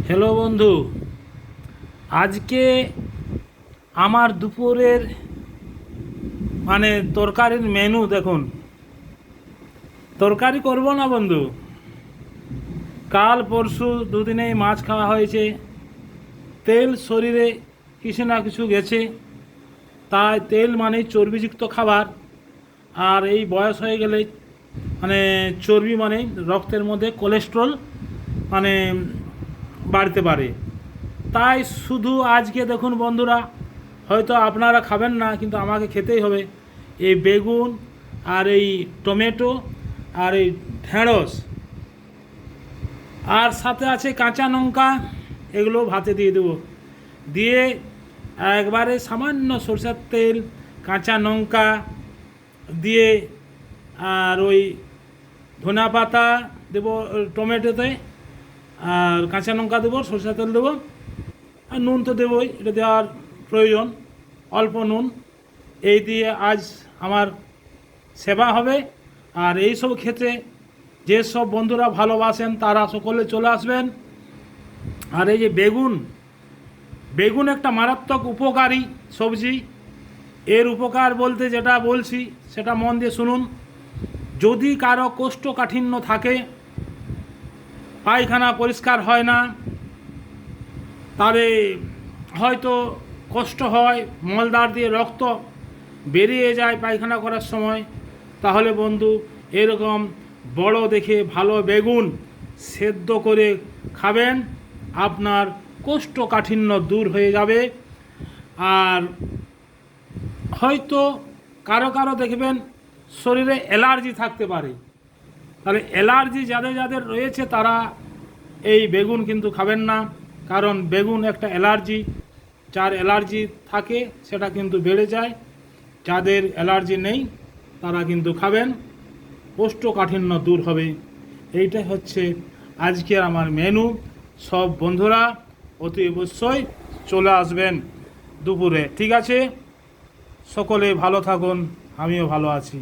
Hello বন্ধু, আজকে আমার দুপুরের তরকারির মেনু দেখুন। তরকারি করব না বন্ধু, কাল পরশু দুদিনেই মাছ খাওয়া হয়েছে, তেল শরীরে কিছু না কিছু গেছে, তাই তেল মানেই চর্বিযুক্ত খাবার। আর এই বয়স হয়ে গেলে চর্বি মানে রক্তের মধ্যে কোলেস্ট্রল মানে বাড়তে পারে। তাই শুধু আজকে দেখুন বন্ধুরা, হয়তো আপনারা খাবেন না কিন্তু আমাকে খেতেই হবে। এই বেগুন আর এই টমেটো আর এই ঢেঁড়স আর সাথে আছে কাঁচা লঙ্কা, এগুলো ভাতে দিয়ে দেবো। দিয়ে একবারে সামান্য সরষের তেল, কাঁচা লঙ্কা দিয়ে আর ওই ধনা পাতা দেবো টমেটোতে, আর কাঁচা লঙ্কা দেবো, সরষের তেল দেবো, আর নুন তো দেবই, এটা দেওয়ার প্রয়োজন, অল্প নুন। এই দিয়ে আজ আমার সেবা হবে। আর এই সব ক্ষেত্রে যেসব বন্ধুরা ভালোবাসেন তারা সকলে চলে আসবেন। আর এই যে বেগুন একটা মারাত্মক উপকারী সবজি। এর উপকার বলতে যেটা বলছি সেটা মন দিয়ে শুনুন। যদি কারো কোষ্ঠকাঠিন্য থাকে, পায়খানা পরিষ্কার হয় না, তাহলে হয়তো কষ্ট হয়, মলদ্বার দিয়ে রক্ত বেরিয়ে যায় পায়খানা করার সময়, তাহলে বন্ধু এরকম বড় দেখে ভালো বেগুন সেদ্ধ করে খাবেন, আপনার কোষ্ঠকাঠিন্য দূর হয়ে যাবে। আর হয়তো কারো দেখবেন শরীরে অ্যালার্জি থাকতে পারে, তাহলে অ্যালার্জি যাদের যাদের রয়েছে তারা এই বেগুন কিন্তু খাবেন না, কারণ বেগুন একটা অ্যালার্জি। যার অ্যালার্জি থাকে সেটা কিন্তু বেড়ে যায়, যাদের অ্যালার্জি নেই তারা কিন্তু খাবেন, কোষ্ঠকাঠিন্য দূর হবে। এইটাই হচ্ছে আজকের আমার মেনু। সব বন্ধুরা অতি অবশ্যই চলে আসবেন দুপুরে, ঠিক আছে? সকলে ভালো থাকুন, আমিও ভালো আছি।